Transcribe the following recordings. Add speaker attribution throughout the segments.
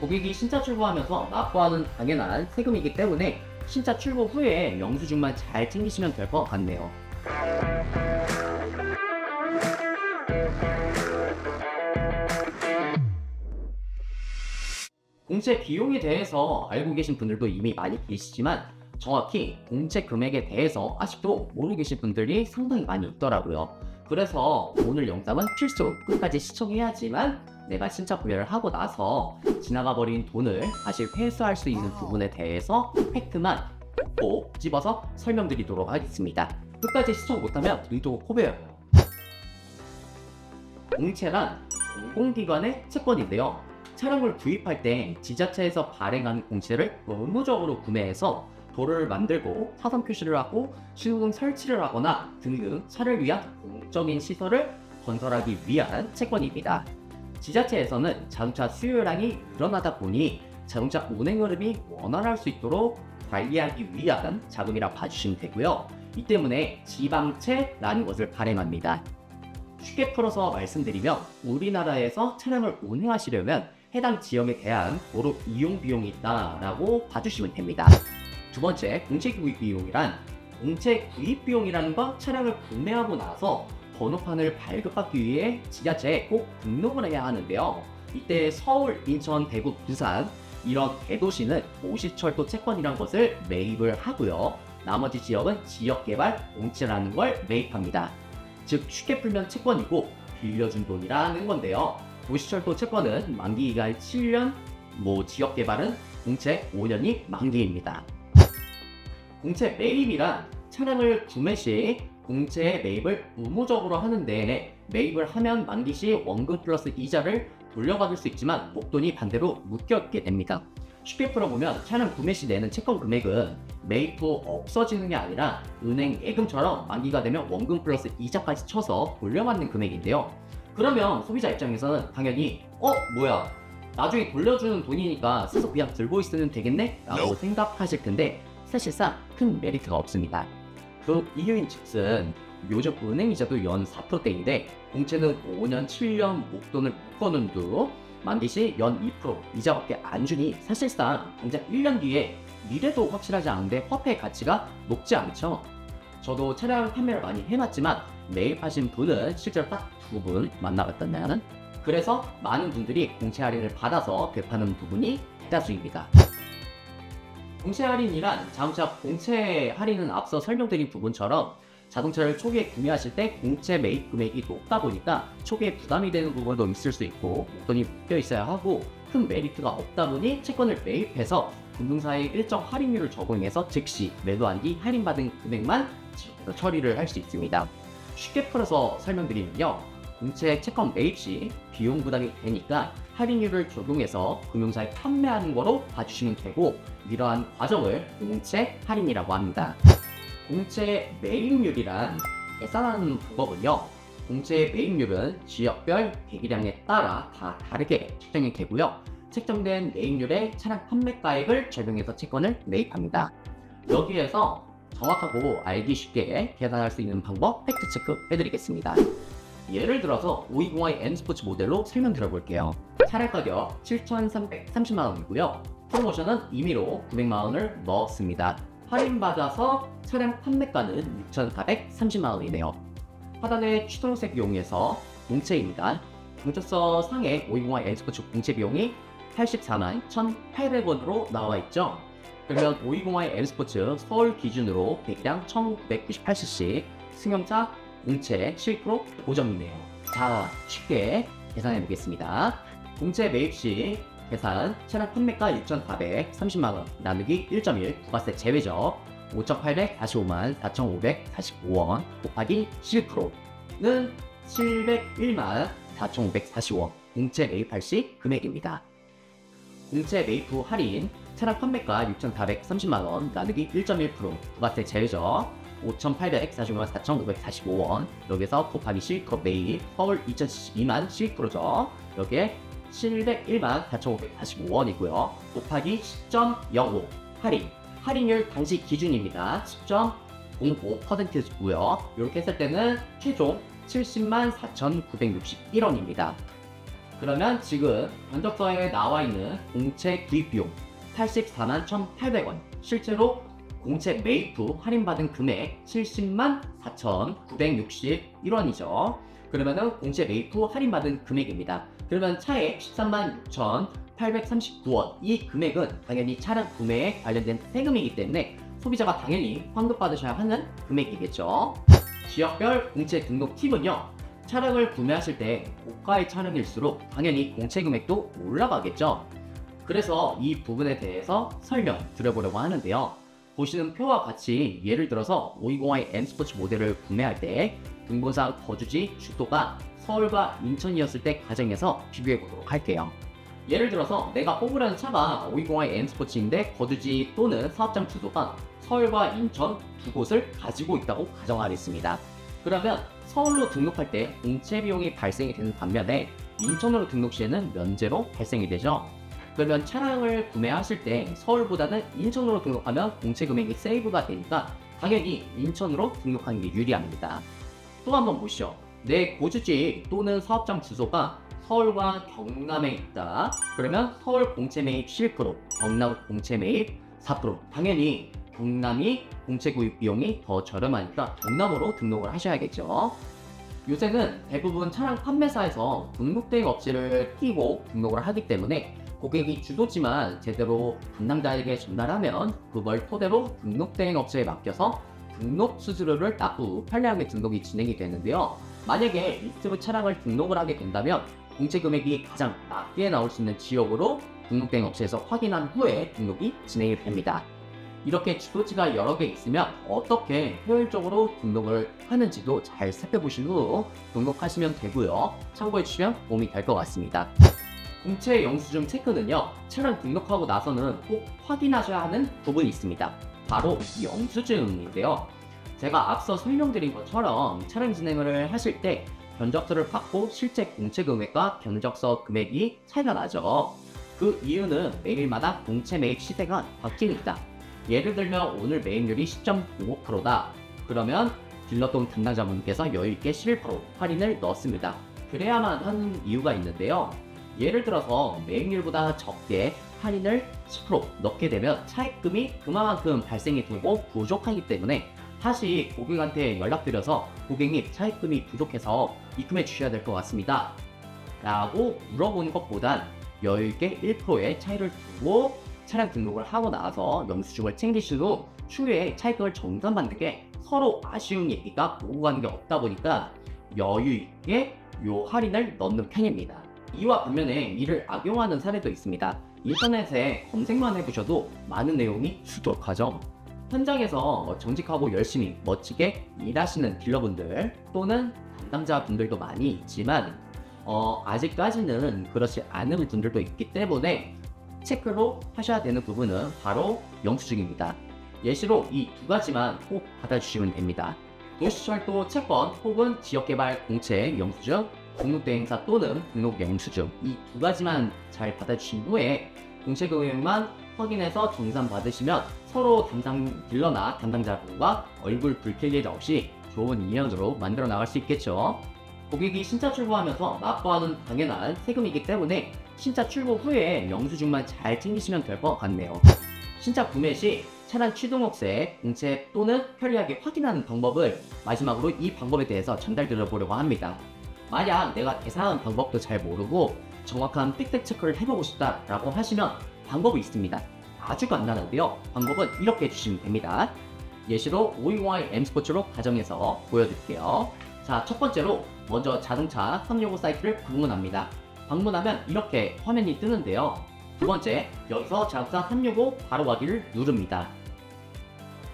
Speaker 1: 고객이 신차 출고하면서 납부하는 당연한 세금이기 때문에 신차 출고 후에 영수증만 잘 챙기시면 될 것 같네요. 공채 비용에 대해서 알고 계신 분들도 이미 많이 계시지만 정확히 공채 금액에 대해서 아직도 모르고 계신 분들이 상당히 많이 있더라고요. 그래서 오늘 영상은 필수 끝까지 시청해야지만 내가 신차 구매를 하고 나서 지나가 버린 돈을 다시 회수할 수 있는 부분에 대해서 팩트만 꼭 집어서 설명드리도록 하겠습니다. 끝까지 시청 못하면 의도 코베여요. 공채란 공공기관의 채권인데요. 차량을 구입할 때 지자체에서 발행한 공채를 의무적으로 구매해서 도로를 만들고 차선 표시를 하고 신호등 설치를 하거나 등등 차를 위한 공적인 시설을 건설하기 위한 채권입니다. 지자체에서는 자동차 수요량이 늘어나다 보니 자동차 운행 흐름이 원활할 수 있도록 관리하기 위한 자금이라 봐주시면 되고요. 이 때문에 지방채라는 것을 발행합니다. 쉽게 풀어서 말씀드리면 우리나라에서 차량을 운행하시려면 해당 지역에 대한 도로 이용 비용이 있다라고 봐주시면 됩니다. 두 번째, 공채 구입 비용이란 공채 구입 비용이라는 건 차량을 구매하고 나서 번호판을 발급받기 위해 지자체에 꼭 등록을 해야 하는데요. 이때 서울, 인천, 대구, 부산 이런 대도시는 오시철도 채권이라는 것을 매입을 하고요. 나머지 지역은 지역개발 공채라는 걸 매입합니다. 즉 쉽게 풀면 채권이고 빌려준 돈이라는 건데요. 도시철도 채권은 만기기간 7년, 지역개발은 공채 5년이 만기입니다. 공채 매입이란 차량을 구매 시 공채 매입을 의무적으로 하는데 매입을 하면 만기 시 원금 플러스 이자를 돌려받을 수 있지만 목돈이 반대로 묶여있게 됩니다. 쉽게 풀어보면 차량 구매 시 내는 채권 금액은 매입 후 없어지는 게 아니라 은행 예금처럼 만기가 되면 원금 플러스 이자까지 쳐서 돌려받는 금액인데요. 그러면 소비자 입장에서는 당연히 뭐야 나중에 돌려주는 돈이니까 써서 그냥 들고 있으면 되겠네? 라고 생각하실 텐데 사실상 큰 메리트가 없습니다. 그 이유인 즉슨 요즘 은행이자도 연 4%대인데 공채는 5년, 7년 목돈을 묶어놓은 만기 시 연 2% 이자밖에 안 주니 사실상 당장 1년 뒤에 미래도 확실하지 않은데 화폐의 가치가 높지 않죠. 저도 차량 판매를 많이 해놨지만 매입하신 분은 실제로 딱 2분 만나봤다면 그래서 많은 분들이 공채 할인을 받아서 되파는 부분이 대다수입니다. 공채 할인이란 자동차 공채 할인은 앞서 설명드린 부분처럼 자동차를 초기에 구매하실 때 공채 매입 금액이 높다 보니까 초기에 부담이 되는 부분도 있을 수 있고 목돈이 묶여 있어야 하고 큰 메리트가 없다 보니 채권을 매입해서 금융사의 일정 할인율을 적용해서 즉시 매도한 뒤 할인받은 금액만 처리를 할 수 있습니다. 쉽게 풀어서 설명드리면요. 공채 채권 매입 시 비용 부담이 되니까 할인율을 적용해서 금융사에 판매하는 거로 봐주시면 되고 이러한 과정을 공채 할인이라고 합니다. 공채 매입률이란 계산하는 방법은요. 공채 매입률은 지역별 배기량에 따라 다 다르게 책정이 되고요. 책정된 매입률에 차량 판매가액을 적용해서 채권을 매입합니다. 여기에서 정확하고 알기 쉽게 계산할 수 있는 방법 팩트 체크 해드리겠습니다. 예를 들어서 520i N스포츠 모델로 설명드려 볼게요. 차량 가격 7,330만원이고요. 프로모션은 임의로 900만원을 넣었습니다. 할인받아서 차량 판매가는 6,430만원이네요. 하단의 추천색 이용해서 공채입니다. 경찰서 상에 520i N스포츠 공채 비용이 84만 1,800원으로 나와 있죠. 그러면 520i N스포츠 서울 기준으로 배기량 1998cc 승용차 공채 7% 고정이네요. 자, 쉽게 계산해 보겠습니다. 공채 매입 시 계산 차량 판매가 6,430만원 나누기 1.1 부가세 제외죠. 5,845만 4,545원 곱하기 7%는 701만 4,545원 공채 매입할 시 금액입니다. 공채 매입 후 할인 차량 판매가 6,430만원 나누기 1.1% 부가세 제외죠. 5,845만 4,545원 여기서 곱하기 7% 매입 서울 2,072만 7%죠. 여기에 701만 4,545원이고요. 곱하기 10.05 할인율 당시 기준입니다. 10.05%고요. 이렇게 했을 때는 최종 70만 4,961원입니다. 그러면 지금 견적서에 나와 있는 공채 구입 비용 84만 1,800원, 실제로 공채 매입 후 할인받은 금액 70만 4,961원이죠. 그러면은 공채 매입 후 할인받은 금액입니다. 그러면 차액 13만 6,839원. 이 금액은 당연히 차량 구매에 관련된 세금이기 때문에 소비자가 당연히 환급받으셔야 하는 금액이겠죠. 지역별 공채 등록 팁은요. 차량을 구매하실 때 고가의 차량일수록 당연히 공채 금액도 올라가겠죠. 그래서 이 부분에 대해서 설명 드려보려고 하는데요. 보시는 표와 같이 예를 들어서 520i M스포츠 모델을 구매할 때 등본상 거주지 주소가 서울과 인천이었을 때 가정해서 비교해 보도록 할게요. 예를 들어서 내가 뽑으려는 차가 520i M스포츠인데 거주지 또는 사업장 주소가 서울과 인천 두 곳을 가지고 있다고 가정하겠습니다. 그러면 서울로 등록할 때 공채 비용이 발생이 되는 반면에 인천으로 등록 시에는 면제로 발생이 되죠. 그러면 차량을 구매하실 때 서울보다는 인천으로 등록하면 공채 금액이 세이브가 되니까 당연히 인천으로 등록하는 게 유리합니다. 또 한번 보시죠. 내 거주지 또는 사업장 주소가 서울과 경남에 있다. 그러면 서울 공채 매입 11%, 경남 공채 매입 4%. 당연히 경남이 공채 구입 비용이 더 저렴하니까 경남으로 등록을 하셔야겠죠. 요새는 대부분 차량 판매사에서 등록대행 업체를 끼고 등록을 하기 때문에 고객이 주소지만 제대로 담당자에게 전달하면 그걸 토대로 등록대행 업체에 맡겨서 등록 수수료를 납부 편리하게 등록이 진행이 되는데요. 만약에 리스트 차량을 등록을 하게 된다면 공채 금액이 가장 낮게 나올 수 있는 지역으로 등록대행 업체에서 확인한 후에 등록이 진행이 됩니다. 이렇게 주소지가 여러 개 있으면 어떻게 효율적으로 등록을 하는지도 잘 살펴보신 후 등록하시면 되고요. 참고해 주시면 도움이 될 것 같습니다. 공채 영수증 체크는요. 차량 등록하고 나서는 꼭 확인하셔야 하는 부분이 있습니다. 바로 영수증인데요. 제가 앞서 설명드린 것처럼 차량 진행을 하실 때 견적서를 받고 실제 공채 금액과 견적서 금액이 차이가 나죠. 그 이유는 매일마다 공채 매입 시세가 바뀝니다. 예를 들면 오늘 매입률이 10.05%다. 그러면 딜러 또는 담당자분께서 여유있게 11% 할인을 넣습니다. 그래야만 하는 이유가 있는데요. 예를 들어서 매입률보다 적게 할인을 10% 넣게 되면 차입금이 그만큼 발생이 되고 부족하기 때문에 다시 고객한테 연락드려서 고객님 차입금이 부족해서 입금해 주셔야 될 것 같습니다 라고 물어보는 것보단 여유있게 1%의 차이를 두고 차량 등록을 하고 나서 영수증을 챙기신 후 추후에 차입금을 정산받는 게 서로 아쉬운 얘기가 오고 가는 게 없다 보니까 여유있게 요 할인을 넣는 편입니다. 이와 반면에 이를 악용하는 사례도 있습니다. 인터넷에 검색만 해보셔도 많은 내용이 수두룩하죠. 현장에서 정직하고 열심히 멋지게 일하시는 딜러분들 또는 담당자분들도 많이 있지만 아직까지는 그렇지 않은 분들도 있기 때문에 체크로 하셔야 되는 부분은 바로 영수증입니다. 예시로 이 두 가지만 꼭 받아주시면 됩니다. 도시철도 채권 혹은 지역개발 공채 영수증, 등록대행사 또는 등록 영수증 이 두 가지만 잘 받아주신 후에 공채 금액만 확인해서 정산 받으시면 서로 담당 딜러나 담당자분과 얼굴 붉힐 일 없이 좋은 인연으로 만들어 나갈 수 있겠죠. 고객이 신차 출고하면서 납부하는 당연한 세금이기 때문에 신차 출고 후에 영수증만 잘 챙기시면 될 것 같네요. 신차 구매 시 차량 취등록세, 공채 또는 편리하게 확인하는 방법을 마지막으로 이 방법에 대해서 전달드려 보려고 합니다. 만약 내가 대사한 방법도 잘 모르고 정확한 팩트 체크를 해보고 싶다 라고 하시면 방법이 있습니다. 아주 간단한데요. 방법은 이렇게 해주시면 됩니다. 예시로 520i M스포츠로 가정해서 보여드릴게요. 자, 첫 번째로 먼저 자동차 365 사이트를 방문합니다. 방문하면 이렇게 화면이 뜨는데요. 두 번째, 여기서 자동차 365 바로 가기를 누릅니다.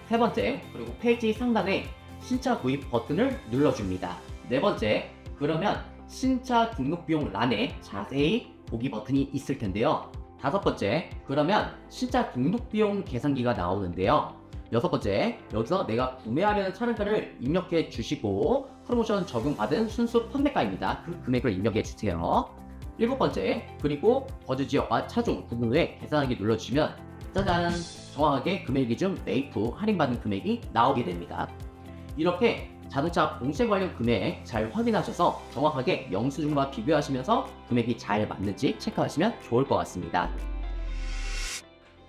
Speaker 1: 세 번째, 그리고 페이지 상단에 신차 구입 버튼을 눌러줍니다. 네 번째, 그러면 신차 등록 비용 란에 자세히 보기 버튼이 있을 텐데요. 다섯 번째, 그러면 신차 등록 비용 계산기가 나오는데요. 여섯 번째, 여기서 내가 구매하려는 차량가를 입력해 주시고 프로모션 적용받은 순수 판매가입니다. 그 금액을 입력해 주세요. 일곱 번째, 그리고 거주지역과 차종 부분 후에 계산하기 눌러주시면 짜잔! 정확하게 금일 기준 매입 후 할인받은 금액이 나오게 됩니다. 이렇게 자동차 공시 관련 금액 잘 확인하셔서 정확하게 영수증과 비교하시면서 금액이 잘 맞는지 체크하시면 좋을 것 같습니다.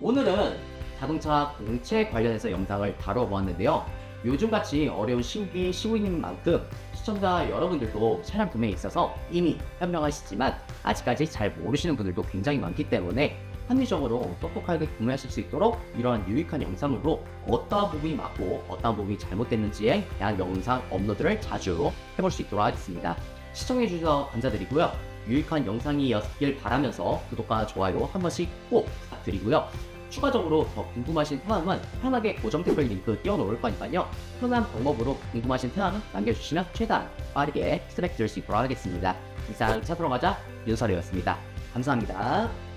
Speaker 1: 오늘은 자동차 공채 관련해서 영상을 다뤄보았는데요. 요즘같이 어려운 시국인 만큼 시청자 여러분들도 차량 구매에 있어서 이미 현명하시지만 아직까지 잘 모르시는 분들도 굉장히 많기 때문에 합리적으로 똑똑하게 구매하실 수 있도록 이러한 유익한 영상으로 어떠한 부분이 맞고 어떠한 부분이 잘못됐는지에 대한 영상 업로드를 자주 해볼 수 있도록 하겠습니다. 시청해주셔서 감사드리고요. 유익한 영상이었길 바라면서 구독과 좋아요 한 번씩 꼭 부탁드리고요. 추가적으로 더 궁금하신 사항은 편하게 고정 댓글 링크 띄워놓을 거니까요. 편한 방법으로 궁금하신 사항은 남겨주시면 최대한 빠르게 피드백 드릴 수 있도록 하겠습니다. 이상 차트로 가자 윤설이었습니다. 감사합니다.